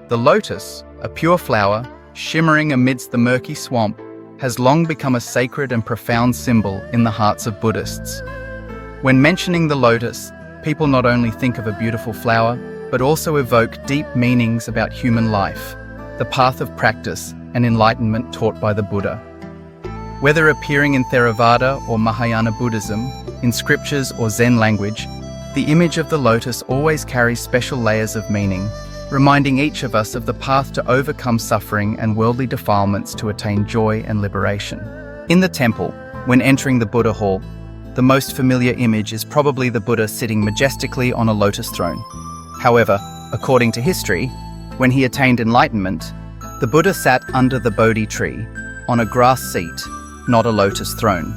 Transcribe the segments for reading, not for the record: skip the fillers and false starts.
The lotus, a pure flower, shimmering amidst the murky swamp, has long become a sacred and profound symbol in the hearts of Buddhists. When mentioning the lotus, people not only think of a beautiful flower, but also evoke deep meanings about human life, the path of practice and enlightenment taught by the Buddha. Whether appearing in Theravada or Mahayana Buddhism, in scriptures or Zen language, the image of the lotus always carries special layers of meaning, reminding each of us of the path to overcome suffering and worldly defilements to attain joy and liberation. In the temple, when entering the Buddha hall, the most familiar image is probably the Buddha sitting majestically on a lotus throne. However, according to history, when he attained enlightenment, the Buddha sat under the Bodhi tree, on a grass seat, not a lotus throne.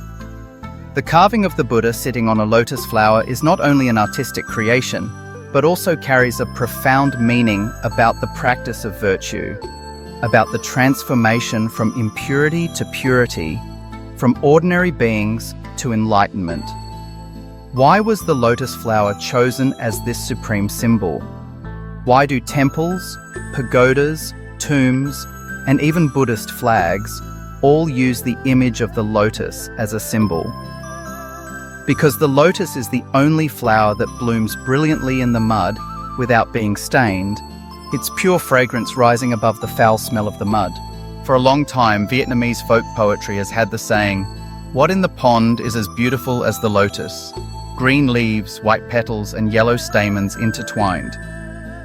The carving of the Buddha sitting on a lotus flower is not only an artistic creation, but also carries a profound meaning about the practice of virtue, about the transformation from impurity to purity, from ordinary beings to enlightenment. Why was the lotus flower chosen as this supreme symbol? Why do temples, pagodas, tombs, and even Buddhist flags all use the image of the lotus as a symbol? Because the lotus is the only flower that blooms brilliantly in the mud without being stained, its pure fragrance rising above the foul smell of the mud. For a long time, Vietnamese folk poetry has had the saying, "What in the pond is as beautiful as the lotus? Green leaves, white petals, and yellow stamens intertwined.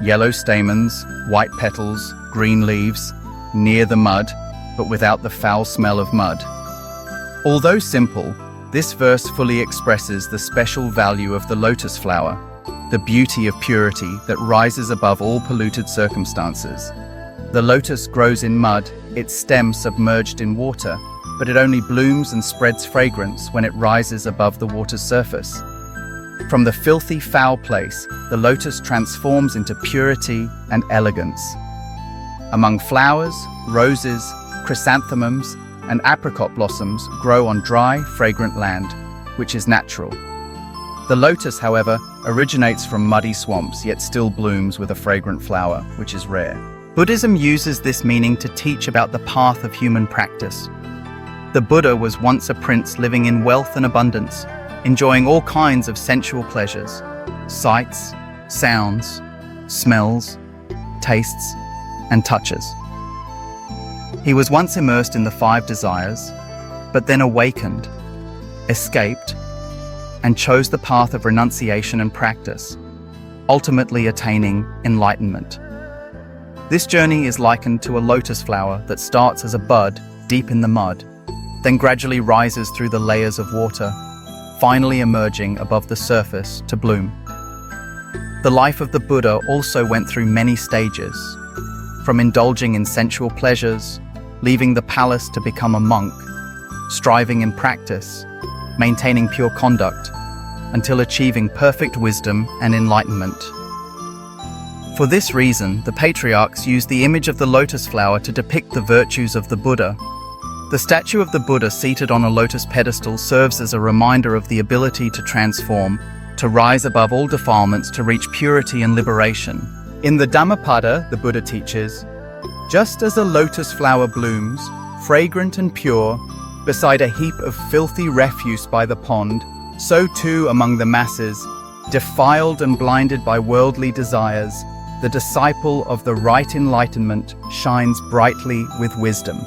Yellow stamens, white petals, green leaves, near the mud, but without the foul smell of mud." Although simple, this verse fully expresses the special value of the lotus flower, the beauty of purity that rises above all polluted circumstances. The lotus grows in mud, its stem submerged in water, but it only blooms and spreads fragrance when it rises above the water's surface. From the filthy, foul place, the lotus transforms into purity and elegance. Among flowers, roses, chrysanthemums, and apricot blossoms grow on dry, fragrant land, which is natural. The lotus, however, originates from muddy swamps, yet still blooms with a fragrant flower, which is rare. Buddhism uses this meaning to teach about the path of human practice. The Buddha was once a prince living in wealth and abundance, enjoying all kinds of sensual pleasures, sights, sounds, smells, tastes, and touches. He was once immersed in the 5 desires, but then awakened, escaped, and chose the path of renunciation and practice, ultimately attaining enlightenment. This journey is likened to a lotus flower that starts as a bud deep in the mud, then gradually rises through the layers of water, finally emerging above the surface to bloom. The life of the Buddha also went through many stages, from indulging in sensual pleasures, leaving the palace to become a monk, striving in practice, maintaining pure conduct, until achieving perfect wisdom and enlightenment. For this reason, the patriarchs used the image of the lotus flower to depict the virtues of the Buddha. The statue of the Buddha seated on a lotus pedestal serves as a reminder of the ability to transform, to rise above all defilements to reach purity and liberation. In the Dhammapada, the Buddha teaches, "Just as a lotus flower blooms, fragrant and pure, beside a heap of filthy refuse by the pond, so too among the masses, defiled and blinded by worldly desires, the disciple of the right enlightenment shines brightly with wisdom."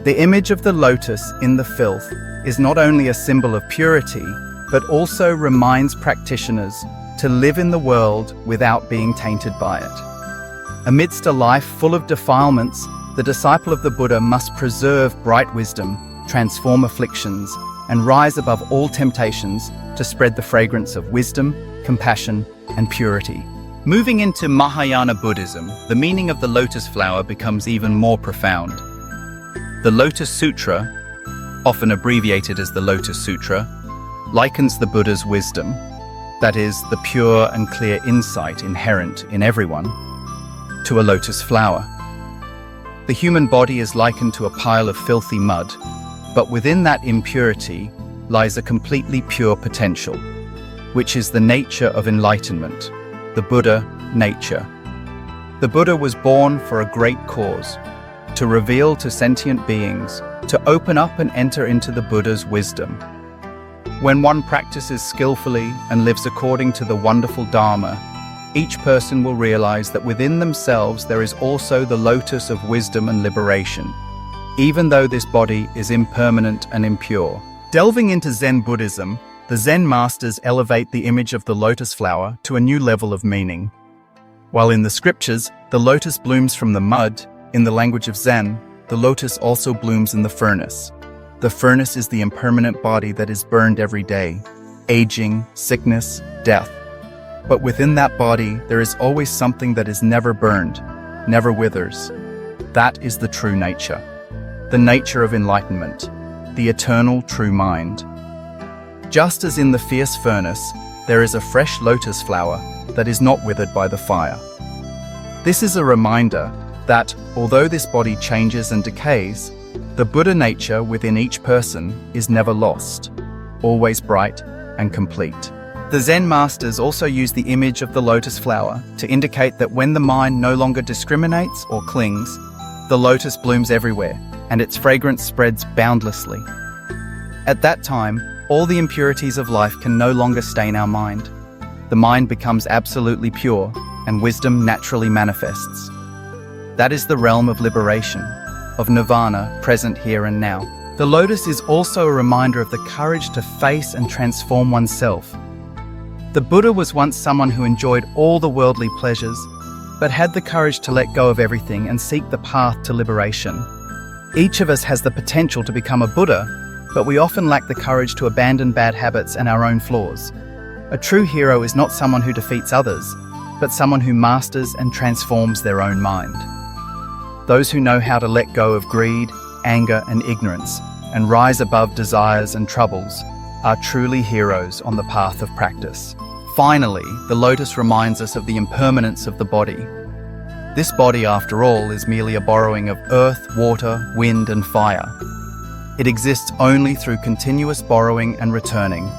The image of the lotus in the filth is not only a symbol of purity, but also reminds practitioners to live in the world without being tainted by it. Amidst a life full of defilements, the disciple of the Buddha must preserve bright wisdom, transform afflictions, and rise above all temptations to spread the fragrance of wisdom, compassion, and purity. Moving into Mahayana Buddhism, the meaning of the lotus flower becomes even more profound. The Lotus Sutra, often abbreviated as the Lotus Sutra, likens the Buddha's wisdom, that is, the pure and clear insight inherent in everyone, to a lotus flower. The human body is likened to a pile of filthy mud, but within that impurity lies a completely pure potential, which is the nature of enlightenment, the Buddha nature. The Buddha was born for a great cause, to reveal to sentient beings, to open up and enter into the Buddha's wisdom. When one practices skillfully and lives according to the wonderful Dharma, each person will realize that within themselves there is also the lotus of wisdom and liberation, even though this body is impermanent and impure. Delving into Zen Buddhism, the Zen masters elevate the image of the lotus flower to a new level of meaning. While in the scriptures, the lotus blooms from the mud, in the language of Zen, the lotus also blooms in the furnace. The furnace is the impermanent body that is burned every day, aging, sickness, death. But within that body, there is always something that is never burned, never withers. That is the true nature, the nature of enlightenment, the eternal true mind. Just as in the fierce furnace, there is a fresh lotus flower that is not withered by the fire. This is a reminder that, although this body changes and decays, the Buddha nature within each person is never lost, always bright and complete. The Zen masters also use the image of the lotus flower to indicate that when the mind no longer discriminates or clings, the lotus blooms everywhere and its fragrance spreads boundlessly. At that time, all the impurities of life can no longer stain our mind. The mind becomes absolutely pure and wisdom naturally manifests. That is the realm of liberation, of nirvana present here and now. The lotus is also a reminder of the courage to face and transform oneself. The Buddha was once someone who enjoyed all the worldly pleasures, but had the courage to let go of everything and seek the path to liberation. Each of us has the potential to become a Buddha, but we often lack the courage to abandon bad habits and our own flaws. A true hero is not someone who defeats others, but someone who masters and transforms their own mind. Those who know how to let go of greed, anger, and ignorance, and rise above desires and troubles, are truly heroes on the path of practice. Finally, the lotus reminds us of the impermanence of the body. This body, after all, is merely a borrowing of earth, water, wind, and fire. It exists only through continuous borrowing and returning.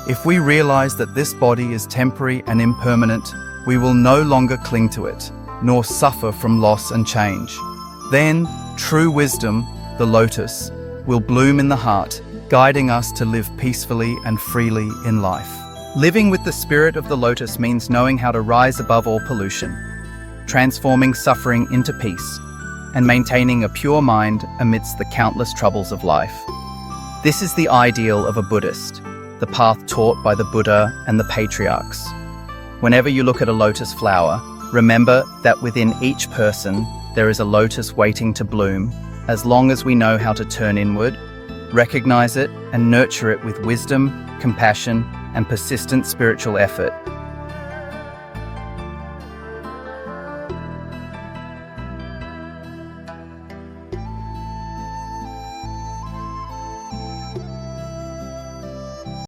If we realize that this body is temporary and impermanent, we will no longer cling to it, nor suffer from loss and change. Then, true wisdom, the lotus, will bloom in the heart, guiding us to live peacefully and freely in life. Living with the spirit of the lotus means knowing how to rise above all pollution, transforming suffering into peace, and maintaining a pure mind amidst the countless troubles of life. This is the ideal of a Buddhist, the path taught by the Buddha and the patriarchs. Whenever you look at a lotus flower, remember that within each person there is a lotus waiting to bloom, as long as we know how to turn inward, recognize it, and nurture it with wisdom, compassion, and persistent spiritual effort.